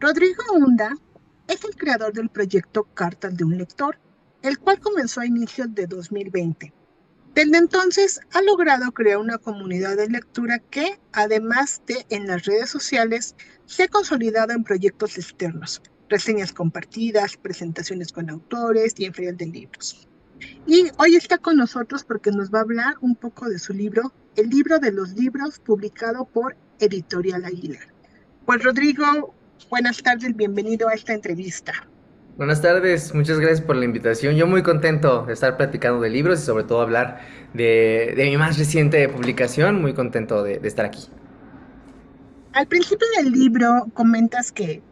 Rodrigo Hunda es el creador del proyecto Cartas de un Lector, el cual comenzó a inicios de 2020. Desde entonces ha logrado crear una comunidad de lectura que, además de en las redes sociales, se ha consolidado en proyectos externos, reseñas compartidas, presentaciones con autores y en ferias de libros. Y hoy está con nosotros porque nos va a hablar un poco de su libro, El libro de los libros, publicado por Editorial Aguilar. Pues Rodrigo, buenas tardes, bienvenido a esta entrevista. Buenas tardes, muchas gracias por la invitación. Yo muy contento de estar platicando de libros y sobre todo hablar de mi más reciente publicación. Muy contento de estar aquí. Al principio del libro comentas que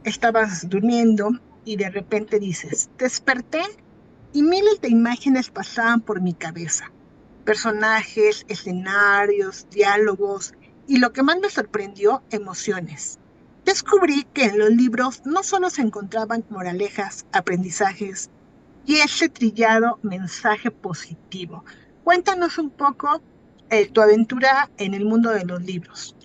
estabas durmiendo y de repente dices, desperté y miles de imágenes pasaban por mi cabeza. Personajes, escenarios, diálogos y lo que más me sorprendió, emociones. Descubrí que en los libros no solo se encontraban moralejas, aprendizajes y ese trillado mensaje positivo. Cuéntanos un poco tu aventura en el mundo de los libros.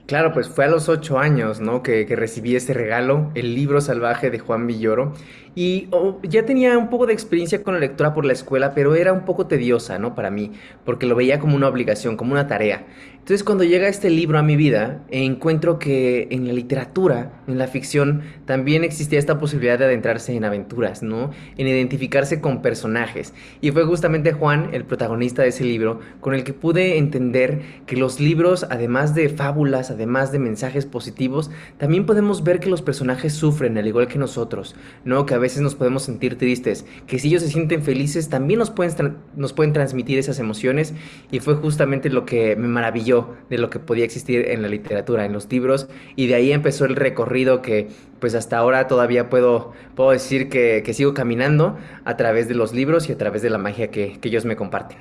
Claro, pues fue a los 8 años, ¿no? Que recibí este regalo, el libro salvaje de Juan Villoro. Y ya tenía un poco de experiencia con la lectura por la escuela, pero era un poco tediosa, ¿no? Para mí, porque lo veía como una obligación, como una tarea. Entonces, cuando llega este libro a mi vida, encuentro que en la literatura, en la ficción, también existía esta posibilidad de adentrarse en aventuras, ¿no? En identificarse con personajes. Y fue justamente Juan, el protagonista de ese libro, con el que pude entender que los libros, además de fábulas, además de mensajes positivos, también podemos ver que los personajes sufren al igual que nosotros, ¿no? Que a veces nos podemos sentir tristes, que si ellos se sienten felices, también nos pueden transmitir esas emociones, y fue justamente lo que me maravilló de lo que podía existir en la literatura, en los libros, y de ahí empezó el recorrido que pues hasta ahora todavía puedo decir que sigo caminando a través de los libros y a través de la magia que ellos me comparten.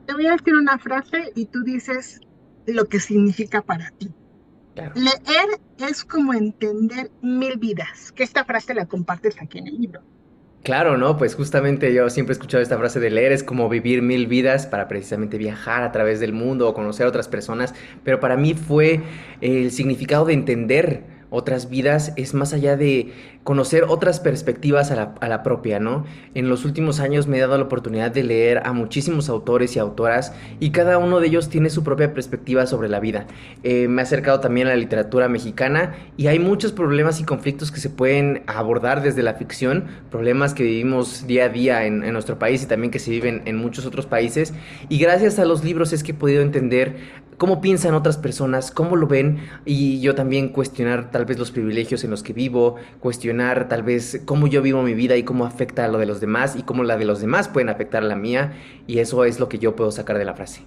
Te voy a decir una frase y tú dices lo que significa para ti. Claro. Leer es como entender mil vidas, que esta frase la compartes aquí en el libro. Claro, ¿no? Pues justamente yo siempre he escuchado esta frase de leer es como vivir mil vidas para precisamente viajar a través del mundo o conocer a otras personas, pero para mí fue el significado de entender otras vidas es más allá de conocer otras perspectivas a la propia, ¿no? En los últimos años me he dado la oportunidad de leer a muchísimos autores y autoras y cada uno de ellos tiene su propia perspectiva sobre la vida. Me he acercado también a la literatura mexicana y hay muchos problemas y conflictos que se pueden abordar desde la ficción, problemas que vivimos día a día en nuestro país y también que se viven en muchos otros países. Y gracias a los libros es que he podido entender cómo piensan otras personas, cómo lo ven, y yo también cuestionar tal vez los privilegios en los que vivo, cuestionar tal vez cómo yo vivo mi vida y cómo afecta a lo de los demás y cómo la de los demás pueden afectar a la mía, y eso es lo que yo puedo sacar de la frase.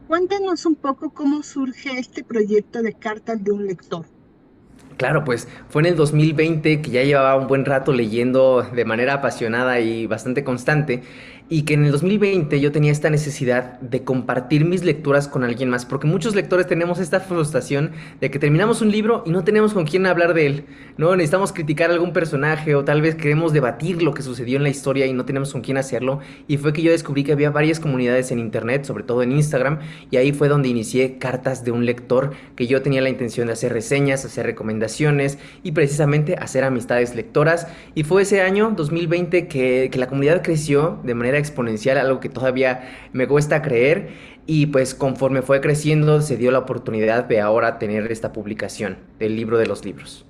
Cuéntanos un poco cómo surge este proyecto de cartas de un lector. Claro, pues fue en el 2020 que ya llevaba un buen rato leyendo de manera apasionada y bastante constante, y que en el 2020 yo tenía esta necesidad de compartir mis lecturas con alguien más, porque muchos lectores tenemos esta frustración de que terminamos un libro y no tenemos con quién hablar de él, ¿no? Necesitamos criticar algún personaje o tal vez queremos debatir lo que sucedió en la historia y no tenemos con quién hacerlo, y fue que yo descubrí que había varias comunidades en internet, sobre todo en Instagram, y ahí fue donde inicié Cartas de un Lector, que yo tenía la intención de hacer reseñas, hacer recomendaciones y precisamente hacer amistades lectoras. Y fue ese año, 2020, que la comunidad creció de manera exponencial, algo que todavía me cuesta creer. Y pues conforme fue creciendo, se dio la oportunidad de ahora tener esta publicación del libro de los libros.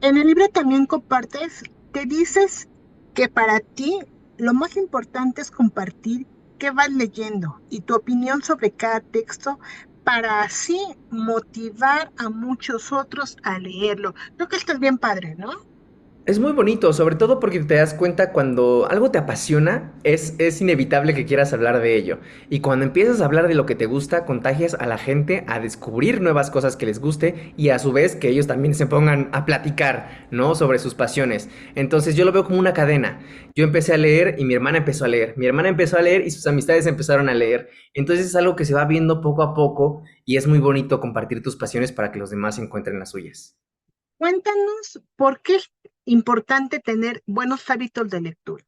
En el libro también compartes, te dices que para ti lo más importante es compartir qué vas leyendo y tu opinión sobre cada texto para así motivar a muchos otros a leerlo. Creo que esto es bien padre, ¿no? Es muy bonito, sobre todo porque te das cuenta cuando algo te apasiona, es inevitable que quieras hablar de ello. Y cuando empiezas a hablar de lo que te gusta, contagias a la gente a descubrir nuevas cosas que les guste y a su vez que ellos también se pongan a platicar, ¿no? Sobre sus pasiones. Entonces yo lo veo como una cadena. Yo empecé a leer y mi hermana empezó a leer. Mi hermana empezó a leer y sus amistades empezaron a leer. Entonces es algo que se va viendo poco a poco y es muy bonito compartir tus pasiones para que los demás encuentren las suyas. Cuéntanos por qué es importante tener buenos hábitos de lectura.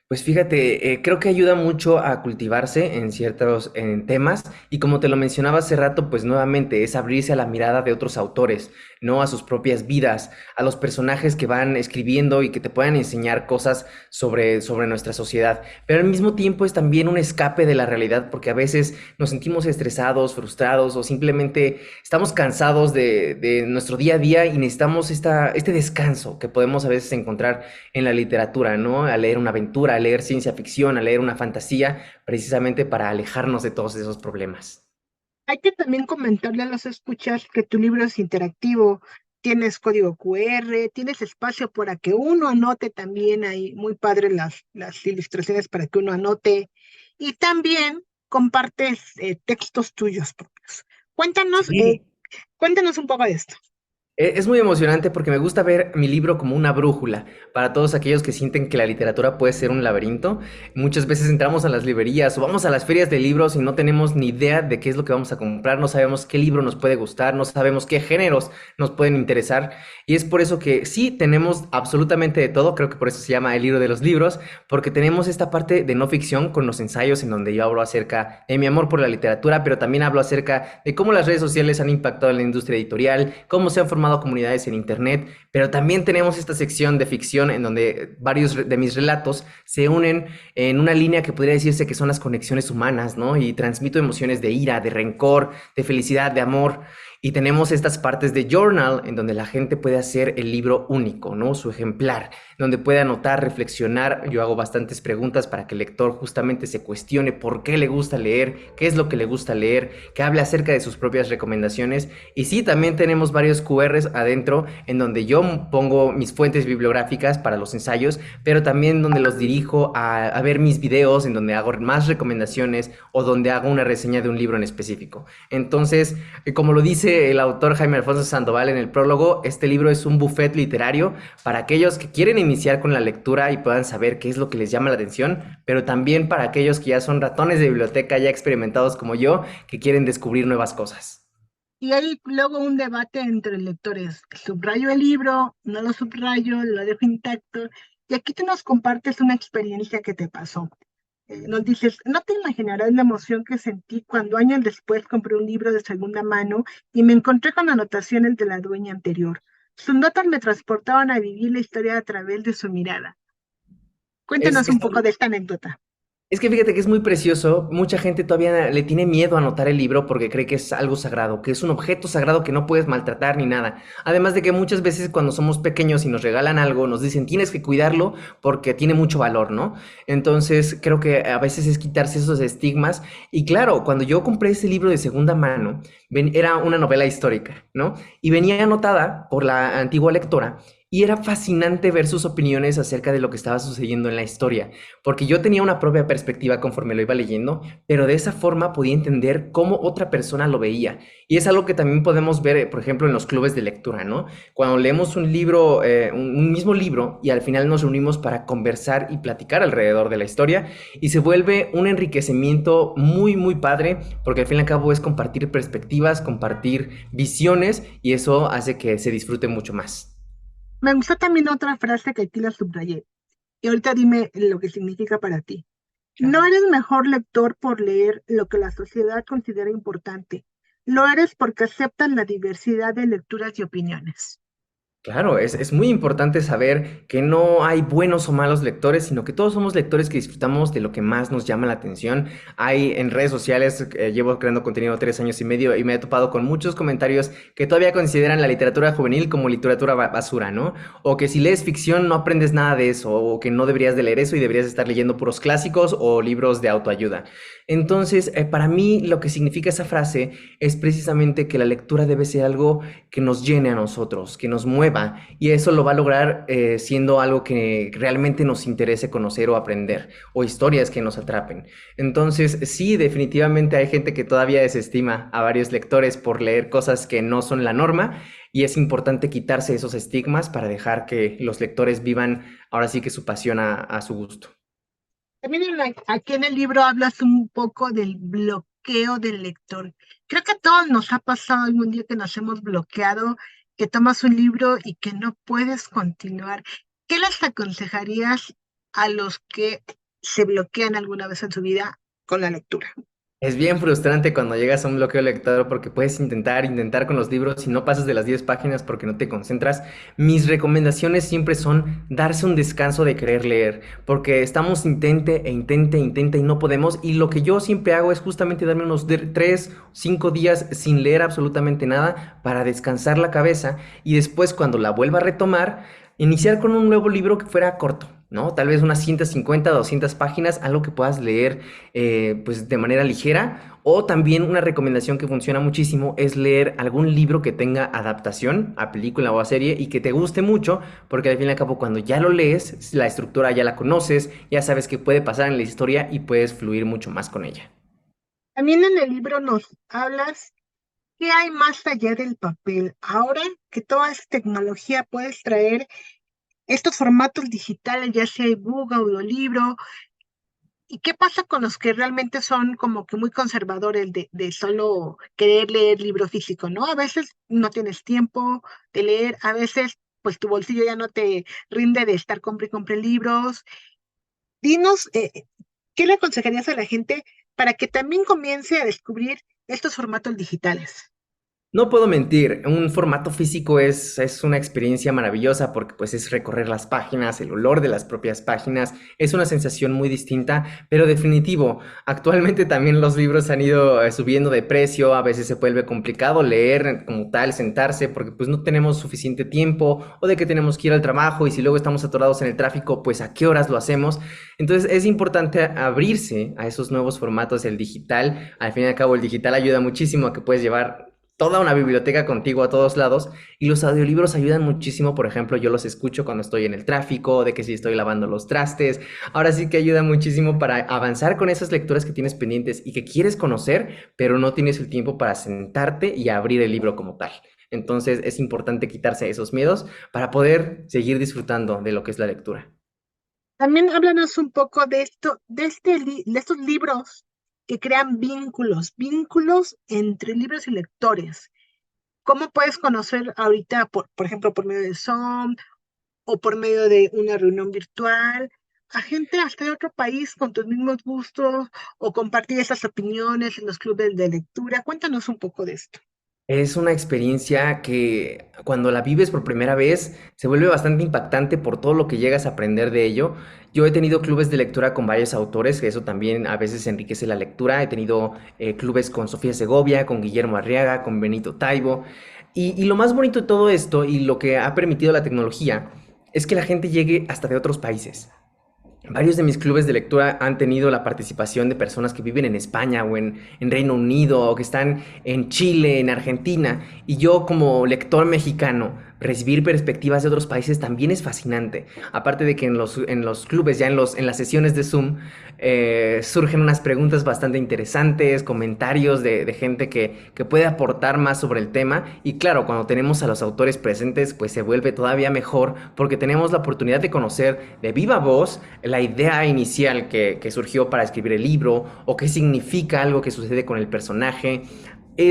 Pues fíjate, creo que ayuda mucho a cultivarse en ciertos temas, y como te lo mencionaba hace rato, pues nuevamente es abrirse a la mirada de otros autores, ¿no? A sus propias vidas, a los personajes que van escribiendo y que te puedan enseñar cosas sobre nuestra sociedad. Pero al mismo tiempo es también un escape de la realidad porque a veces nos sentimos estresados, frustrados o simplemente estamos cansados de nuestro día a día y necesitamos este descanso que podemos a veces encontrar en la literatura, ¿no? A leer una aventura, a leer ciencia ficción, a leer una fantasía, precisamente para alejarnos de todos esos problemas. Hay que también comentarle a los escuchas que tu libro es interactivo, tienes código QR, tienes espacio para que uno anote también ahí, muy padre las ilustraciones para que uno anote, y también compartes textos tuyos propios. Cuéntanos, Sí. cuéntanos un poco de esto. Es muy emocionante porque me gusta ver mi libro como una brújula para todos aquellos que sienten que la literatura puede ser un laberinto. Muchas veces entramos a las librerías o vamos a las ferias de libros y no tenemos ni idea de qué es lo que vamos a comprar, no sabemos qué libro nos puede gustar, no sabemos qué géneros nos pueden interesar. Y es por eso que sí, tenemos absolutamente de todo, creo que por eso se llama el libro de los libros, porque tenemos esta parte de no ficción con los ensayos en donde yo hablo acerca de mi amor por la literatura, pero también hablo acerca de cómo las redes sociales han impactado en la industria editorial, cómo se han formado comunidades en internet, pero también tenemos esta sección de ficción en donde varios de mis relatos se unen en una línea que podría decirse que son las conexiones humanas, ¿no? Y transmito emociones de ira, de rencor, de felicidad, de amor. Y tenemos estas partes de journal en donde la gente puede hacer el libro único, ¿no? Su ejemplar, donde puede anotar, reflexionar. Yo hago bastantes preguntas para que el lector justamente se cuestione por qué le gusta leer, qué es lo que le gusta leer, que hable acerca de sus propias recomendaciones. Y sí, también tenemos varios QRs adentro en donde yo pongo mis fuentes bibliográficas para los ensayos, pero también donde los dirijo a ver mis videos, en donde hago más recomendaciones o donde hago una reseña de un libro en específico. Entonces, como lo dice el autor Jaime Alfonso Sandoval en el prólogo, este libro es un buffet literario para aquellos que quieren iniciar con la lectura y puedan saber qué es lo que les llama la atención, pero también para aquellos que ya son ratones de biblioteca, ya experimentados como yo, que quieren descubrir nuevas cosas. Y hay luego un debate entre lectores. ¿Subrayo el libro? ¿No lo subrayo? ¿Lo dejo intacto? Y aquí tú nos compartes una experiencia que te pasó. Nos dices, no te imaginarás la emoción que sentí cuando años después compré un libro de segunda mano y me encontré con anotaciones de la dueña anterior. Sus notas me transportaban a vivir la historia a través de su mirada. Es, Cuéntanos un es poco de esta anécdota. Es que fíjate que es muy precioso. Mucha gente todavía le tiene miedo a anotar el libro porque cree que es algo sagrado, que es un objeto sagrado que no puedes maltratar ni nada. Además de que muchas veces cuando somos pequeños y nos regalan algo, nos dicen tienes que cuidarlo porque tiene mucho valor, ¿no? Entonces creo que a veces es quitarse esos estigmas. Y claro, cuando yo compré ese libro de segunda mano, era una novela histórica, ¿no? Y venía anotada por la antigua lectora. Y era fascinante ver sus opiniones acerca de lo que estaba sucediendo en la historia porque yo tenía una propia perspectiva conforme lo iba leyendo, pero de esa forma podía entender cómo otra persona lo veía. Y es algo que también podemos ver, por ejemplo, en los clubes de lectura, ¿no? Cuando leemos un libro, un mismo libro, y al final nos reunimos para conversar y platicar alrededor de la historia, y se vuelve un enriquecimiento muy, muy padre, porque al fin y al cabo es compartir perspectivas, compartir visiones, y eso hace que se disfrute mucho más. Me gustó también otra frase que aquí la subrayé. Y ahorita dime lo que significa para ti. No Claro. eres mejor lector por leer lo que la sociedad considera importante. Lo eres porque aceptas la diversidad de lecturas y opiniones. Claro, es muy importante saber que no hay buenos o malos lectores, sino que todos somos lectores que disfrutamos de lo que más nos llama la atención. Hay en redes sociales, llevo creando contenido 3 años y medio y me he topado con muchos comentarios que todavía consideran la literatura juvenil como literatura basura, ¿no? O que si lees ficción no aprendes nada de eso, o que no deberías de leer eso y deberías estar leyendo puros clásicos o libros de autoayuda. Entonces, para mí lo que significa esa frase es precisamente que la lectura debe ser algo que nos llene a nosotros, que nos mueva, y eso lo va a lograr siendo algo que realmente nos interese conocer o aprender, o historias que nos atrapen. Entonces, sí, definitivamente hay gente que todavía desestima a varios lectores por leer cosas que no son la norma, y es importante quitarse esos estigmas para dejar que los lectores vivan ahora sí que su pasión a su gusto. También aquí en el libro hablas un poco del bloqueo del lector. Creo que a todos nos ha pasado algún día que nos hemos bloqueado, que tomas un libro y que no puedes continuar. ¿Qué les aconsejarías a los que se bloquean alguna vez en su vida con la lectura? Es bien frustrante cuando llegas a un bloqueo lector porque puedes intentar con los libros y no pasas de las 10 páginas porque no te concentras. Mis recomendaciones siempre son darse un descanso de querer leer, porque estamos intente y no podemos. Y lo que yo siempre hago es justamente darme unos 3, 5 días sin leer absolutamente nada para descansar la cabeza y después cuando la vuelva a retomar, iniciar con un nuevo libro que fuera corto, ¿no? Tal vez unas 150, 200 páginas, algo que puedas leer pues de manera ligera. O también una recomendación que funciona muchísimo es leer algún libro que tenga adaptación a película o a serie y que te guste mucho, porque al fin y al cabo cuando ya lo lees, la estructura ya la conoces, ya sabes qué puede pasar en la historia y puedes fluir mucho más con ella. También en el libro nos hablas qué hay más allá del papel. Ahora que toda esta tecnología puedes traer estos formatos digitales, ya sea ebook, audiolibro. ¿Y qué pasa con los que realmente son como que muy conservadores de solo querer leer libro físico, ¿no? A veces no tienes tiempo de leer, a veces pues tu bolsillo ya no te rinde de estar compre y compre libros. Dinos, ¿qué le aconsejarías a la gente para que también comience a descubrir estos formatos digitales? No puedo mentir, un formato físico es una experiencia maravillosa porque pues es recorrer las páginas, el olor de las propias páginas, es una sensación muy distinta, pero definitivo, actualmente también los libros han ido subiendo de precio, a veces se vuelve complicado leer como tal, sentarse porque pues no tenemos suficiente tiempo o de que tenemos que ir al trabajo y si luego estamos atorados en el tráfico, pues a qué horas lo hacemos. Entonces es importante abrirse a esos nuevos formatos, el digital, al fin y al cabo el digital ayuda muchísimo a que puedes llevar toda una biblioteca contigo a todos lados y los audiolibros ayudan muchísimo, por ejemplo, yo los escucho cuando estoy en el tráfico, de que si estoy lavando los trastes, ahora sí que ayuda muchísimo para avanzar con esas lecturas que tienes pendientes y que quieres conocer, pero no tienes el tiempo para sentarte y abrir el libro como tal. Entonces es importante quitarse esos miedos para poder seguir disfrutando de lo que es la lectura. También háblanos un poco de esto, de estos libros que crean vínculos entre libros y lectores. ¿Cómo puedes conocer ahorita, por ejemplo, por medio de Zoom o por medio de una reunión virtual, a gente hasta de otro país con tus mismos gustos o compartir esas opiniones en los clubes de lectura? Cuéntanos un poco de esto. Es una experiencia que cuando la vives por primera vez se vuelve bastante impactante por todo lo que llegas a aprender de ello. Yo he tenido clubes de lectura con varios autores, que eso también a veces enriquece la lectura. He tenido clubes con Sofía Segovia, con Guillermo Arriaga, con Benito Taibo. Y lo más bonito de todo esto y lo que ha permitido la tecnología es que la gente llegue hasta de otros países. Varios de mis clubes de lectura han tenido la participación de personas que viven en España o en Reino Unido o que están en Chile, en Argentina. Y yo como lector mexicano, recibir perspectivas de otros países también es fascinante. Aparte de que en los clubes, ya en las sesiones de Zoom, surgen unas preguntas bastante interesantes, comentarios de gente que puede aportar más sobre el tema. Y claro, cuando tenemos a los autores presentes, pues se vuelve todavía mejor porque tenemos la oportunidad de conocer de viva voz la idea inicial que surgió para escribir el libro o qué significa algo que sucede con el personaje.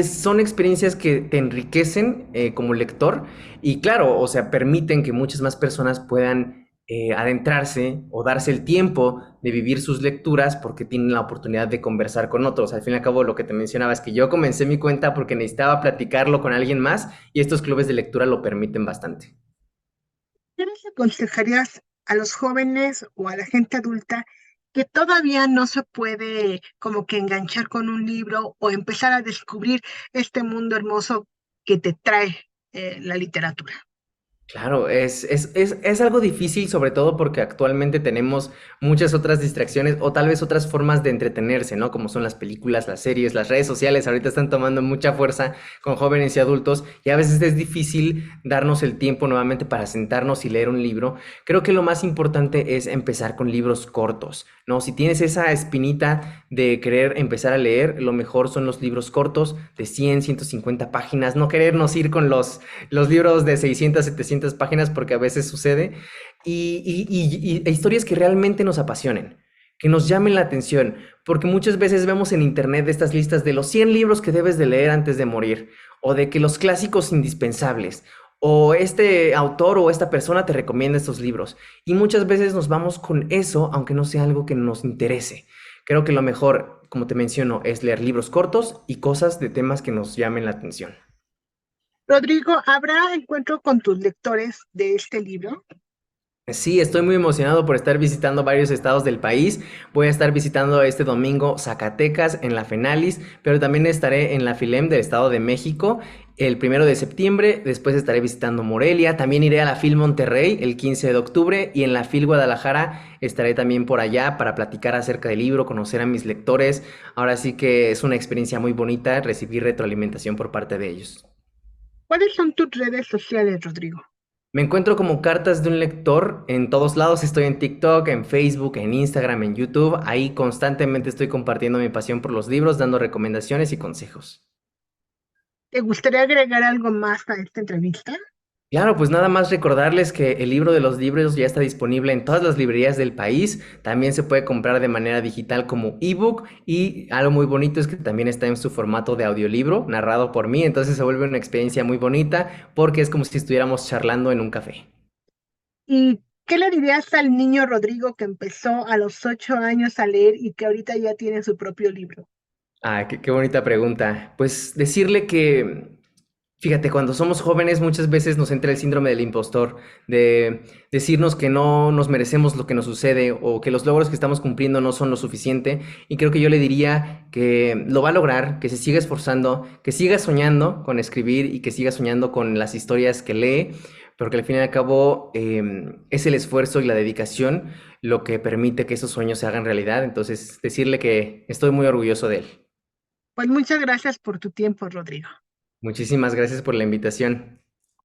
Son experiencias que te enriquecen como lector y claro, o sea, permiten que muchas más personas puedan adentrarse o darse el tiempo de vivir sus lecturas porque tienen la oportunidad de conversar con otros. Al fin y al cabo, lo que te mencionaba es que yo comencé mi cuenta porque necesitaba platicarlo con alguien más y estos clubes de lectura lo permiten bastante. ¿Qué les aconsejarías a los jóvenes o a la gente adulta que todavía no se puede como que enganchar con un libro o empezar a descubrir este mundo hermoso que te trae la literatura? Claro, es algo difícil, sobre todo porque actualmente tenemos muchas otras distracciones o tal vez otras formas de entretenerse, ¿no? Como son las películas, las series, las redes sociales, ahorita están tomando mucha fuerza con jóvenes y adultos y a veces es difícil darnos el tiempo nuevamente para sentarnos y leer un libro. Creo que lo más importante es empezar con libros cortos, ¿no? Si tienes esa espinita de querer empezar a leer, lo mejor son los libros cortos de 100, 150 páginas, no querernos ir con los libros de 600, 700 páginas porque a veces sucede, e historias que realmente nos apasionen, que nos llamen la atención, porque muchas veces vemos en internet estas listas de los 100 libros que debes de leer antes de morir, o de que los clásicos indispensables, o este autor o esta persona te recomienda estos libros, y muchas veces nos vamos con eso, aunque no sea algo que nos interese. Creo que lo mejor, como te menciono, es leer libros cortos y cosas de temas que nos llamen la atención. Rodrigo, ¿habrá encuentro con tus lectores de este libro? Sí, estoy muy emocionado por estar visitando varios estados del país. Voy a estar visitando este domingo Zacatecas en la Fenalis, pero también estaré en la Filem del Estado de México el 1 de septiembre. Después estaré visitando Morelia. También iré a la Fil Monterrey el 15 de octubre y en la Fil Guadalajara estaré también por allá para platicar acerca del libro, conocer a mis lectores. Ahora sí que es una experiencia muy bonita recibir retroalimentación por parte de ellos. ¿Cuáles son tus redes sociales, Rodrigo? Me encuentro como cartas de un lector en todos lados. Estoy en TikTok, en Facebook, en Instagram, en YouTube. Ahí constantemente estoy compartiendo mi pasión por los libros, dando recomendaciones y consejos. ¿Te gustaría agregar algo más a esta entrevista? Claro, pues nada más recordarles que el libro de los libros ya está disponible en todas las librerías del país. También se puede comprar de manera digital como ebook y algo muy bonito es que también está en su formato de audiolibro narrado por mí. Entonces se vuelve una experiencia muy bonita porque es como si estuviéramos charlando en un café. ¿Y qué le dirías al niño Rodrigo que empezó a los 8 años a leer y que ahorita ya tiene su propio libro? Ah, qué bonita pregunta. Pues decirle que, fíjate, cuando somos jóvenes muchas veces nos entra el síndrome del impostor, de decirnos que no nos merecemos lo que nos sucede o que los logros que estamos cumpliendo no son lo suficiente. Y creo que yo le diría que lo va a lograr, que se siga esforzando, que siga soñando con escribir y que siga soñando con las historias que lee, porque al fin y al cabo es el esfuerzo y la dedicación lo que permite que esos sueños se hagan realidad. Entonces, decirle que estoy muy orgulloso de él. Pues muchas gracias por tu tiempo, Rodrigo. Muchísimas gracias por la invitación.